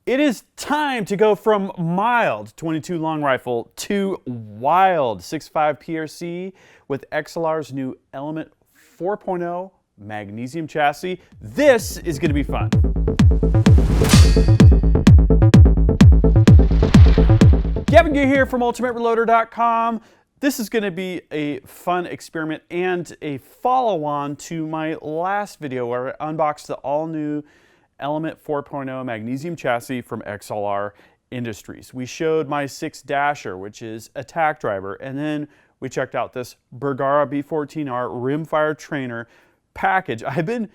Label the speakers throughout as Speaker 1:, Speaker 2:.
Speaker 1: It is time to go from mild 22 long rifle to wild 6.5 PRC with XLR's new Element 4.0 Magnesium chassis. This is going to be fun. Kevin Gear here from UltimateReloader.com. This is going to be a fun experiment and a follow-on to my last video where I unboxed the all-new Element 4.0 Magnesium chassis from XLR Industries. We showed my 6 Dasher, which is a tack driver, and then we checked out this Bergara B14R Rimfire trainer package. I've been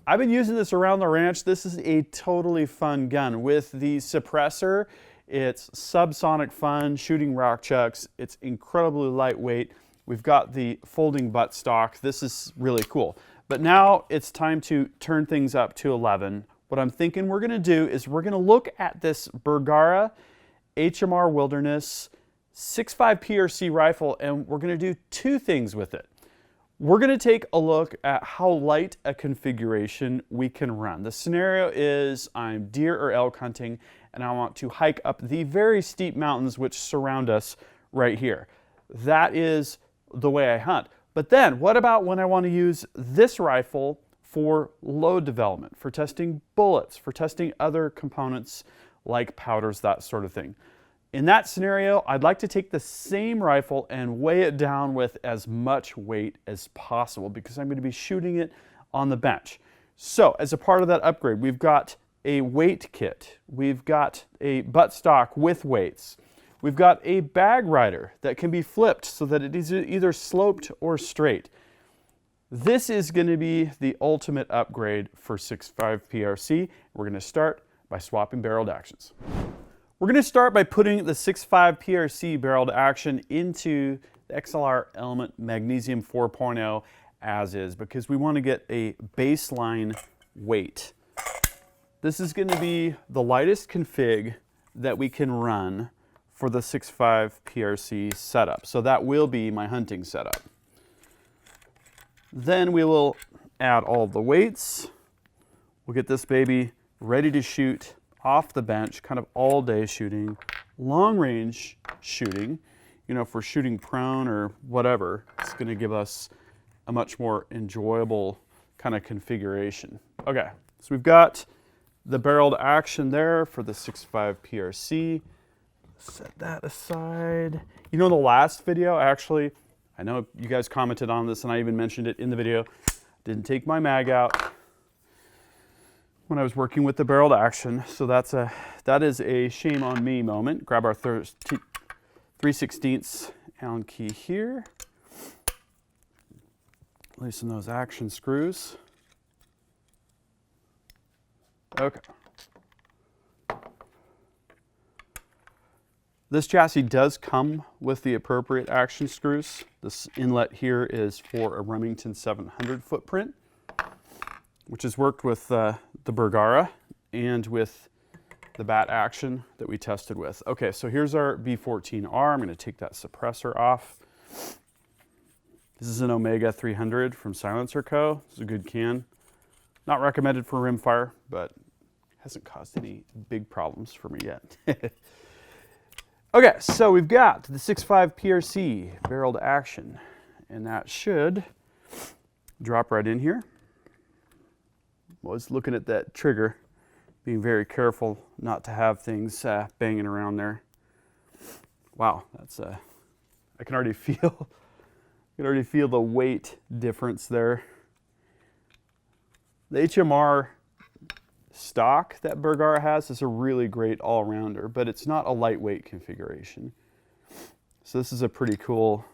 Speaker 1: using this around the ranch. This is a totally fun gun with the suppressor. It's subsonic fun, shooting rock chucks. It's incredibly lightweight. We've got the folding buttstock. This is really cool. But now it's time to turn things up to 11. What I'm thinking we're going to do is we're going to look at this Bergara HMR Wilderness 6.5 PRC rifle, and we're going to do two things with it. We're going to take a look at how light a configuration we can run. The scenario is I'm deer or elk hunting, and I want to hike up the very steep mountains which surround us right here. That is the way I hunt. But then, what about when I want to use this rifle for load development, for testing bullets, for testing other components like powders, that sort of thing? In that scenario, I'd like to take the same rifle and weigh it down with as much weight as possible because I'm going to be shooting it on the bench. So, as a part of that upgrade, we've got a weight kit, we've got a buttstock with weights, we've got a bag rider that can be flipped so that it is either sloped or straight. This is going to be the ultimate upgrade for 6.5 PRC. We're going to start by swapping barreled actions. We're going to start by putting the 6.5 PRC barreled action into the XLR Element Magnesium 4.0 as is because we want to get a baseline weight. This is going to be the lightest config that we can run for the 6.5 PRC setup. So that will be my hunting setup. Then we will add all the weights. We'll get this baby ready to shoot off the bench, kind of all day shooting, long range shooting. You know, if we're shooting prone or whatever, it's going to give us a much more enjoyable kind of configuration. Okay, so we've got the barreled action there for the 6.5 PRC. Set that aside. You know, the last video, actually, I know you guys commented on this and I even mentioned it in the video. Didn't take my mag out when I was working with the barreled action. So that is a shame on me moment. Grab our 3/16 Allen key here. Loosen those action screws. Okay. This chassis does come with the appropriate action screws. This inlet here is for a Remington 700 footprint, which has worked with the Bergara and with the bat action that we tested with. Okay, so here's our B14R. I'm going to take that suppressor off. This is an Omega 300 from Silencer Co. It's a good can. Not recommended for rimfire, but hasn't caused any big problems for me yet. Okay, so we've got the 6.5 PRC barreled action, and that should drop right in here. I was looking at that trigger, being very careful not to have things banging around there. Wow, that's I can already feel the weight difference there. The HMR stock that Bergara has is a really great all-rounder, but it's not a lightweight configuration. So this is a pretty cool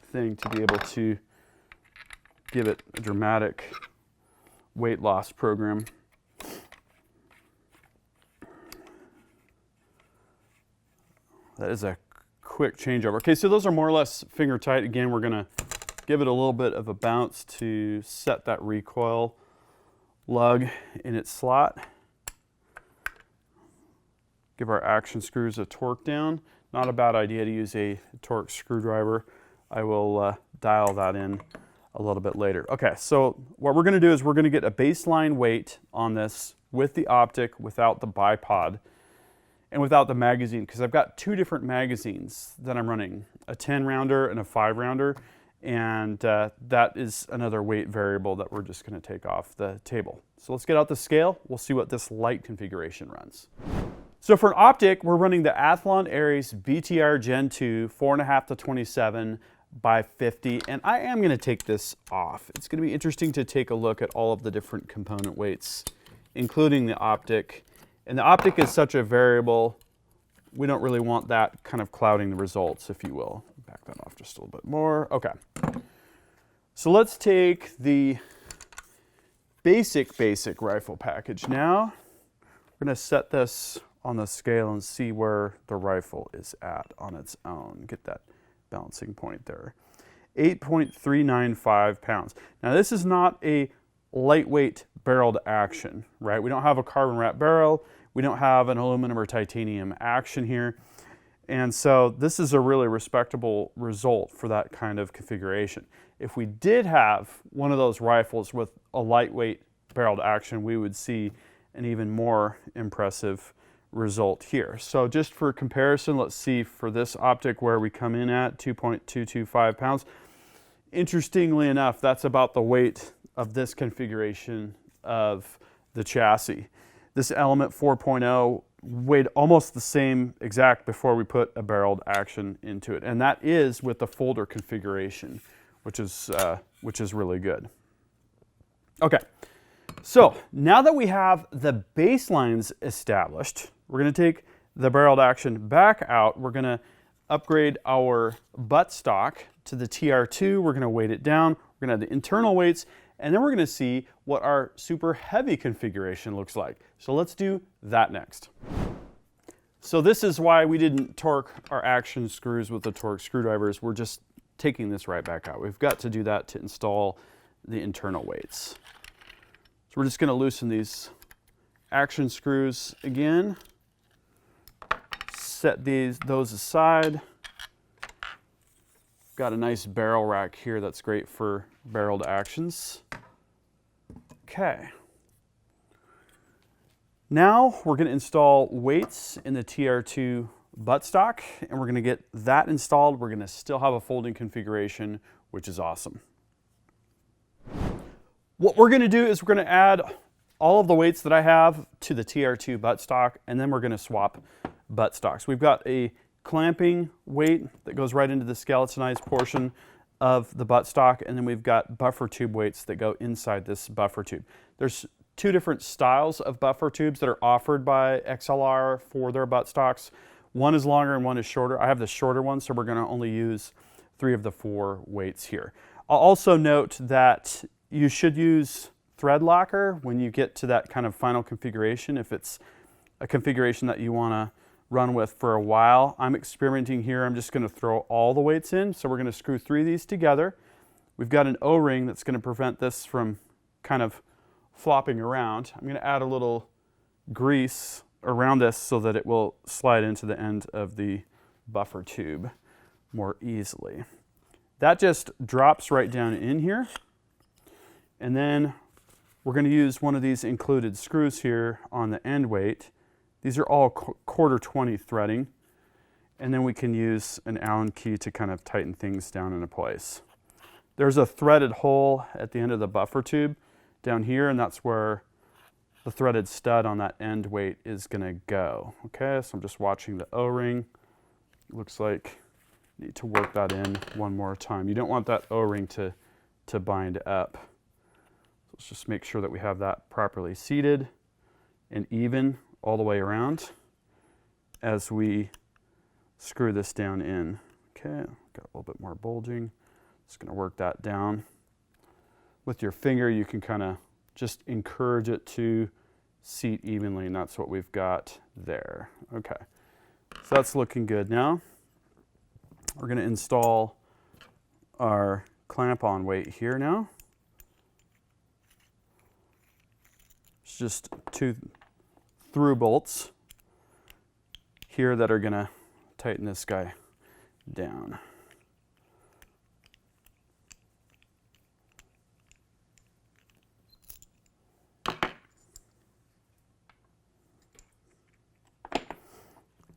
Speaker 1: thing to be able to give it a dramatic weight loss program. That is a quick changeover. Okay, so those are more or less finger tight. Again, we're gonna give it a little bit of a bounce to set that recoil lug in its slot. Give our action screws a torque down. Not a bad idea to use a torque screwdriver. I will dial that in a little bit later. Okay, so what we're going to do is we're going to get a baseline weight on this with the optic without the bipod and without the magazine, because I've got two different magazines that I'm running, a 10 rounder and a 5 rounder, and that is another weight variable that we're just going to take off the table. So let's get out the scale. We'll see what this light configuration runs. So for an optic, we're running the Athlon Aries BTR Gen 2 4.5 to 27 by 50, and I am going to take this off. It's going to be interesting to take a look at all of the different component weights, including the optic. And the optic is such a variable, we don't really want that kind of clouding the results, if you will. Back that off just a little bit more. Okay. So let's take the basic rifle package now. We're going to set this on the scale and see where the rifle is at on its own. Get that balancing point there. 8.395 pounds. Now this is not a lightweight barreled action, right? We don't have a carbon wrap barrel. We don't have an aluminum or titanium action here. And so this is a really respectable result for that kind of configuration. If we did have one of those rifles with a lightweight barreled action, we would see an even more impressive result here. So just for comparison, let's see for this optic where we come in at 2.225 pounds. Interestingly enough, that's about the weight of this configuration of the chassis. This Element 4.0 weighed almost the same exact before we put a barreled action into it, and that is with the folder configuration, which is really good. Okay, so now that we have the baselines established, we're going to take the barreled action back out. We're going to upgrade our buttstock to the TR2. We're going to weight it down. We're going to have the internal weights, and then we're going to see what our super heavy configuration looks like. So let's do that next. So this is why we didn't torque our action screws with the torque screwdrivers. We're just taking this right back out. We've got to do that to install the internal weights. So we're just going to loosen these action screws again. Set those aside. Got a nice barrel rack here that's great for barreled actions. Okay. Now we're going to install weights in the TR2 buttstock, and we're going to get that installed. We're going to still have a folding configuration, which is awesome. What we're going to do is we're going to add all of the weights that I have to the TR2 buttstock, and then we're going to swap buttstocks. We've got a clamping weight that goes right into the skeletonized portion of the buttstock, and then we've got buffer tube weights that go inside this buffer tube. There's two different styles of buffer tubes that are offered by XLR for their buttstocks. One is longer and one is shorter. I have the shorter one, so we're going to only use 3 of the 4 weights here. I'll also note that you should use thread locker when you get to that kind of final configuration, if it's a configuration that you want to run with for a while. I'm experimenting here. I'm just going to throw all the weights in. So we're going to screw 3 of these together. We've got an O-ring that's going to prevent this from kind of flopping around. I'm going to add a little grease around this so that it will slide into the end of the buffer tube more easily. That just drops right down in here. And then we're going to use one of these included screws here on the end weight. These are all 1/4-20 threading, and then we can use an Allen key to kind of tighten things down into place. There's a threaded hole at the end of the buffer tube down here, and that's where the threaded stud on that end weight is going to go. Okay, so I'm just watching the O-ring. Looks like I need to work that in one more time. You don't want that O-ring to bind up. So let's just make sure that we have that properly seated and even all the way around as we screw this down in. Okay, got a little bit more bulging. Just going to work that down. With your finger, you can kind of just encourage it to seat evenly, and that's what we've got there. Okay, so that's looking good. Now we're going to install our clamp-on weight here now. It's just 2 through bolts here that are going to tighten this guy down.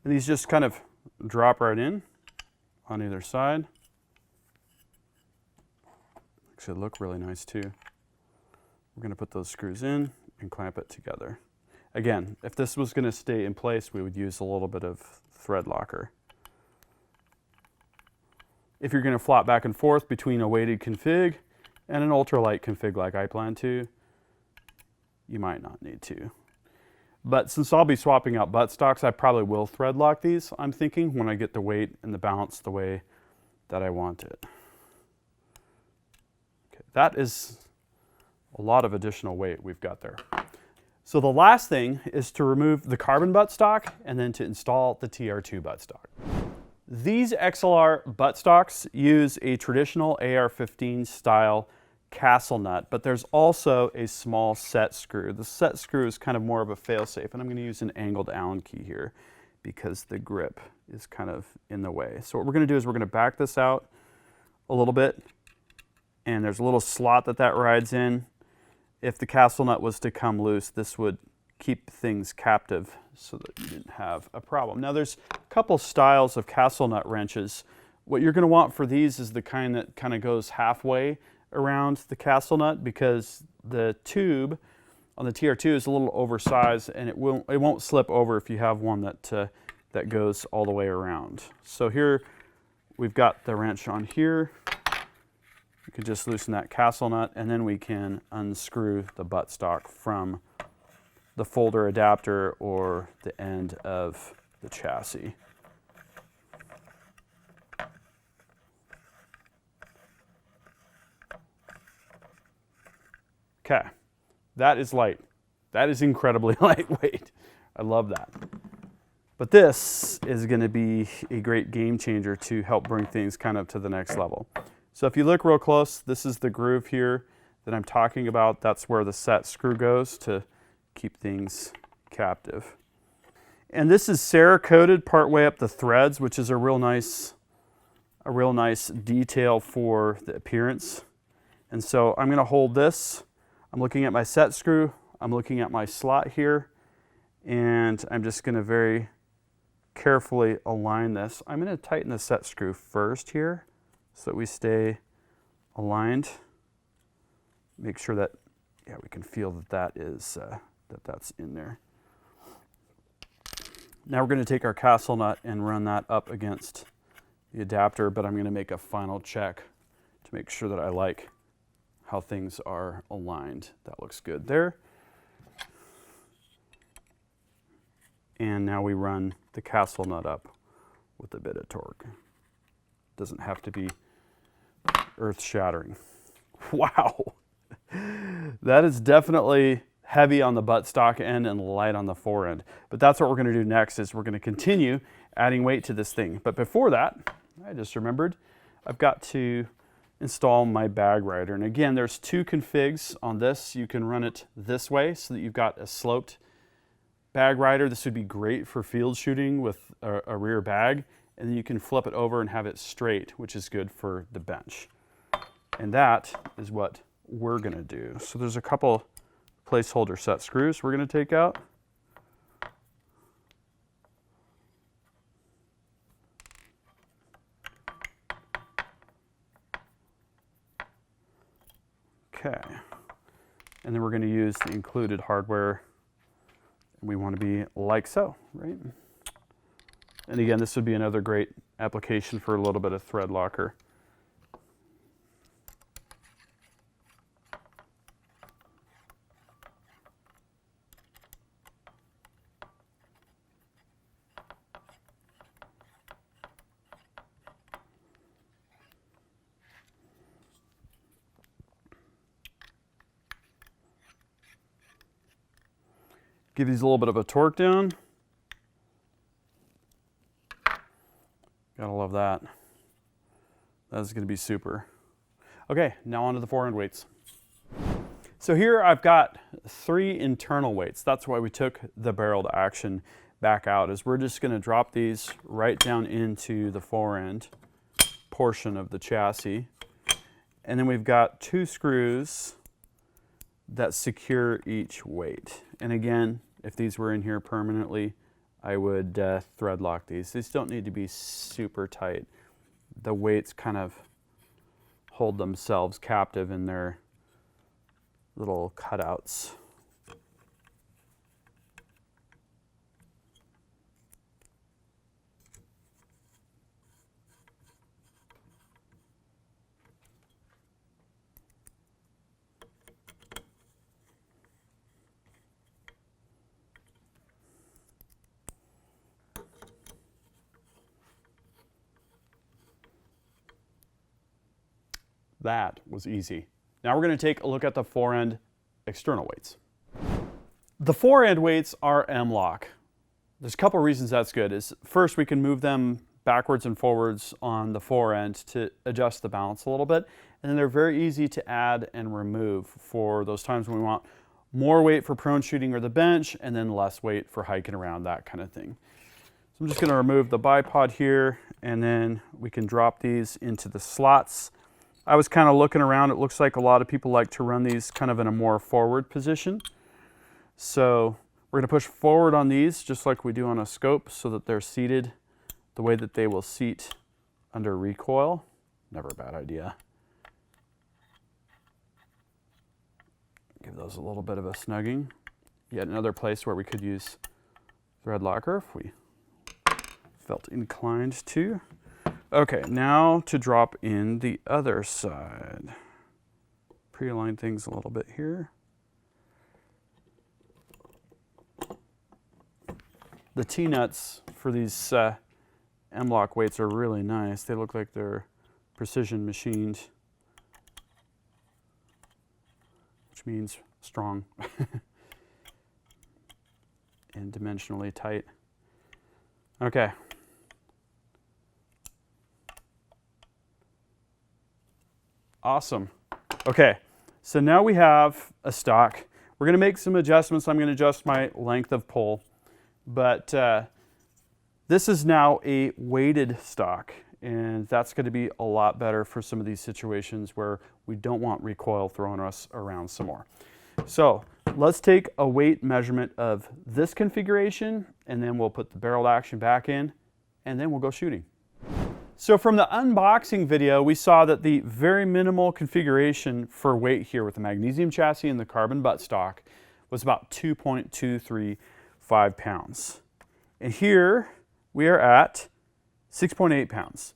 Speaker 1: And these just kind of drop right in on either side. Actually look really nice too. We're going to put those screws in and clamp it together. Again, if this was going to stay in place, we would use a little bit of thread locker. If you're going to flop back and forth between a weighted config and an ultralight config like I plan to, you might not need to. But since I'll be swapping out buttstocks, I probably will thread lock these, I'm thinking, when I get the weight and the balance the way that I want it. Okay, that is a lot of additional weight we've got there. So the last thing is to remove the carbon buttstock and then to install the TR2 buttstock. These XLR buttstocks use a traditional AR-15 style castle nut, but there's also a small set screw. The set screw is kind of more of a fail-safe, and I'm going to use an angled Allen key here because the grip is kind of in the way. So what we're going to do is we're going to back this out a little bit, and there's a little slot that rides in. If the castle nut was to come loose, this would keep things captive so that you didn't have a problem. Now there's a couple styles of castle nut wrenches. What you're going to want for these is the kind that kind of goes halfway around the castle nut, because the tube on the TR2 is a little oversized and it won't slip over if you have one that goes all the way around. So here we've got the wrench on here. You can just loosen that castle nut, and then we can unscrew the buttstock from the folder adapter or the end of the chassis. Okay, that is light. That is incredibly lightweight. I love that. But this is going to be a great game changer to help bring things kind of to the next level. So if you look real close, this is the groove here that I'm talking about. That's where the set screw goes to keep things captive. And this is Cerakoted partway up the threads, which is a real nice detail for the appearance. And so I'm going to hold this. I'm looking at my set screw. I'm looking at my slot here, and I'm just going to very carefully align this. I'm going to tighten the set screw first here so that we stay aligned. Make sure that, yeah, we can feel that that's in there. Now we're going to take our castle nut and run that up against the adapter, but I'm going to make a final check to make sure that I like how things are aligned. That looks good there. And now we run the castle nut up with a bit of torque. Doesn't have to be earth-shattering. Wow, that is definitely heavy on the buttstock end and light on the fore end. But that's what we're going to do next, is we're going to continue adding weight to this thing. But before that, I just remembered I've got to install my bag rider. And again, there's two configs on this. You can run it this way so that you've got a sloped bag rider. This would be great for field shooting with a rear bag. And then you can flip it over and have it straight, which is good for the bench. And that is what we're going to do. So there's a couple placeholder set screws we're going to take out. Okay. And then we're going to use the included hardware. We want to be like so, right? And again, this would be another great application for a little bit of thread locker. Give these a little bit of a torque down. Gotta love that. That's gonna be super. Okay, now onto the fore end weights. So here I've got 3 internal weights. That's why we took the barrel to action back out, is we're just gonna drop these right down into the fore end portion of the chassis. And then we've got 2 screws that secure each weight. And again, if these were in here permanently, I would thread lock these. These don't need to be super tight. The weights kind of hold themselves captive in their little cutouts. That was easy. Now we're going to take a look at the fore-end external weights. The fore-end weights are M-lock. There's a couple reasons that's good. First, we can move them backwards and forwards on the fore-end to adjust the balance a little bit. And then they're very easy to add and remove for those times when we want more weight for prone shooting or the bench, and then less weight for hiking around, that kind of thing. So I'm just going to remove the bipod here, and then we can drop these into the slots. I was kind of looking around. It looks like a lot of people like to run these kind of in a more forward position. So we're going to push forward on these just like we do on a scope so that they're seated the way that they will seat under recoil. Never a bad idea. Give those a little bit of a snugging. Yet another place where we could use thread locker if we felt inclined to. Okay, now to drop in the other side. Pre-align things a little bit here. The T-nuts for these M-lock weights are really nice. They look like they're precision machined, which means strong and dimensionally tight. Okay. Awesome. Okay, so now we have a stock. We're going to make some adjustments. I'm going to adjust my length of pull, but this is now a weighted stock, and that's going to be a lot better for some of these situations where we don't want recoil throwing us around some more. So let's take a weight measurement of this configuration, and then we'll put the barrel action back in, and then we'll go shooting. So from the unboxing video, we saw that the very minimal configuration for weight here with the magnesium chassis and the carbon buttstock was about 2.235 pounds. And here we are at 6.8 pounds.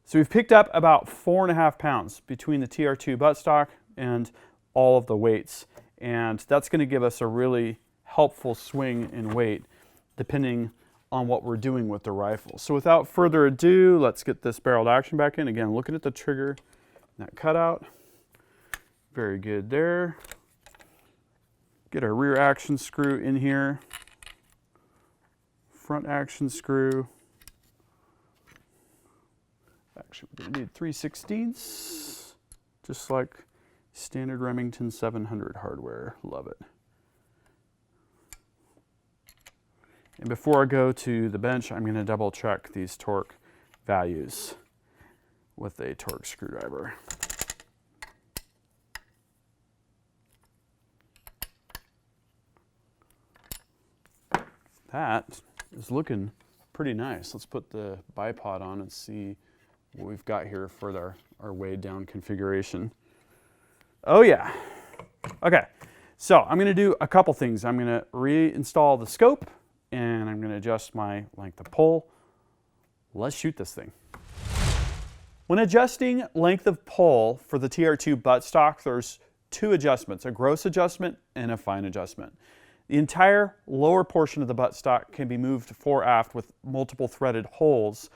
Speaker 1: So we've picked up about 4.5 pounds between the TR2 buttstock and all of the weights. And that's going to give us a really helpful swing in weight depending on what we're doing with the rifle. So without further ado, let's get this barreled action back in. Again, looking at the trigger, that cutout. Very good there. Get our rear action screw in here. Front action screw. Actually, we're going to need 3/16, just like standard Remington 700 hardware. Love it. And before I go to the bench, I'm going to double check these torque values with a torque screwdriver. That is looking pretty nice. Let's put the bipod on and see what we've got here for our weighed down configuration. Oh yeah. Okay, so I'm going to do a couple things. I'm going to reinstall the scope, and I'm going to adjust my length of pull. Let's shoot this thing. When adjusting length of pull for the TR2 buttstock, there's two adjustments, a gross adjustment and a fine adjustment. The entire lower portion of the buttstock can be moved fore aft with multiple threaded holes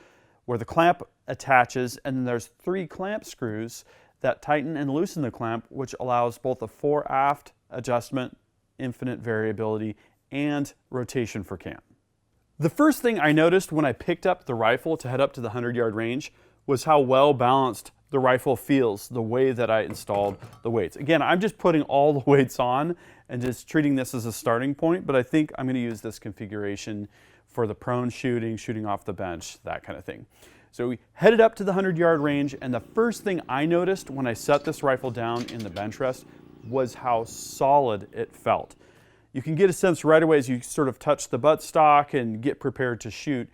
Speaker 1: where the clamp attaches, and then there's 3 clamp screws that tighten and loosen the clamp, which allows both a fore aft adjustment, infinite variability, and rotation for cam. The first thing I noticed when I picked up the rifle to head up to the 100-yard range was how well balanced the rifle feels the way that I installed the weights. Again, I'm just putting all the weights on and just treating this as a starting point, but I think I'm going to use this configuration for the prone shooting, shooting off the bench, that kind of thing. So we headed up to the 100-yard range, and the first thing I noticed when I set this rifle down in the bench rest was how solid it felt. you can get a sense right away as you sort of touch the buttstock and get prepared to shoot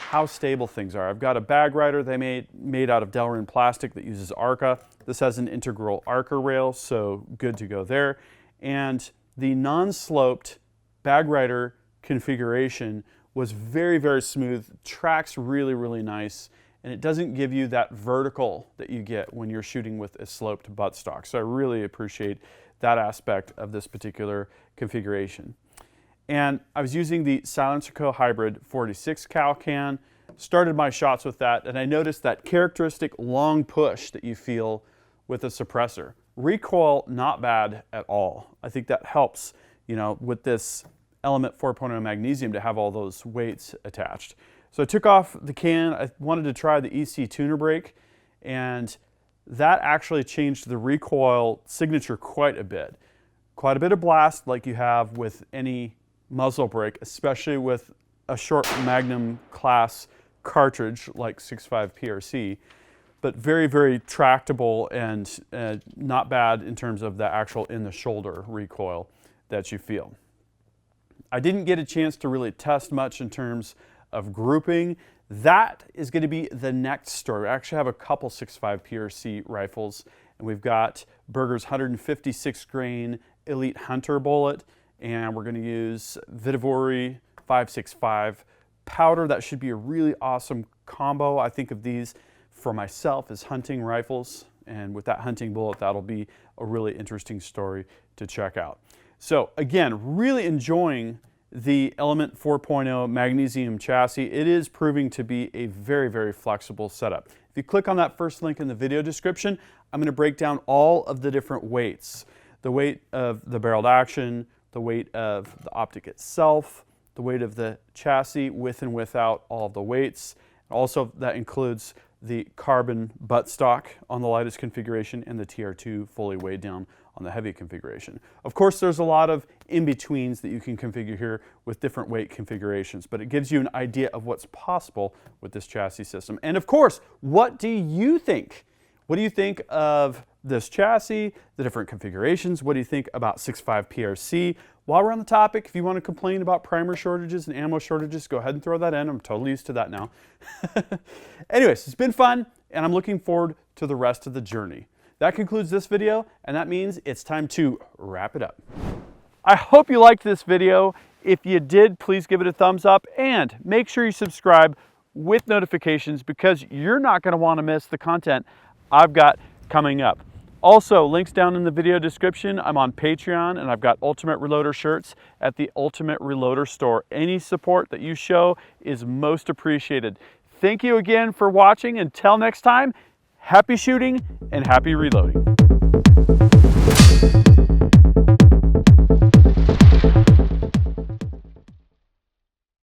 Speaker 1: how stable things are. I've got a bag rider they made out of Delrin plastic that uses ARCA. This has an integral ARCA rail, so good to go there. And the non-sloped bag rider configuration was very, very smooth, tracks really, really nice, and it doesn't give you that vertical that you get when you're shooting with a sloped buttstock. So I really appreciate that aspect of this particular configuration. And I was using the Silencer Co. Hybrid 46 cal can, started my shots with that, and I noticed that characteristic long push that you feel with a suppressor. Recoil, not bad at all. I think that helps, you know, with this Element 4.0 Magnesium to have all those weights attached. So I took off the can. I wanted to try the EC tuner brake, and that actually changed the recoil signature quite a bit. Quite a bit of blast like you have with any muzzle brake, especially with a short Magnum class cartridge like 6.5 PRC, but very, very tractable and not bad in terms of the actual in the shoulder recoil that you feel. I didn't get a chance to really test much in terms of grouping. That is going to be the next story. I actually have a couple 6.5 PRC rifles, and we've got Berger's 156 grain Elite Hunter bullet, and we're going to use Vitivari 5.65 powder. That should be a really awesome combo. I think of these for myself as hunting rifles, and with that hunting bullet, that'll be a really interesting story to check out. So again, really enjoying the Element 4.0 Magnesium chassis. It is proving to be a very, very flexible setup. If you click on that first link in the video description, I'm going to break down all of the different weights. The weight of the barreled action, the weight of the optic itself, the weight of the chassis with and without all of the weights. Also, that includes the carbon buttstock on the lightest configuration and the TR2 fully weighed down on the heavy configuration. Of course, there's a lot of in-betweens that you can configure here with different weight configurations, but it gives you an idea of what's possible with this chassis system. And of course, what do you think? What do you think of this chassis, the different configurations? What do you think about 6.5 PRC? While we're on the topic, if you want to complain about primer shortages and ammo shortages, go ahead and throw that in. I'm totally used to that now. Anyways, it's been fun, and I'm looking forward to the rest of the journey. That concludes this video, and that means it's time to wrap it up. I hope you liked this video. If you did, please give it a thumbs up, and make sure you subscribe with notifications because you're not going to want to miss the content I've got coming up. Also, links down in the video description. I'm on Patreon, and I've got Ultimate Reloader shirts at the Ultimate Reloader store. Any support that you show is most appreciated. Thank you again for watching. Until next time, happy shooting and happy reloading.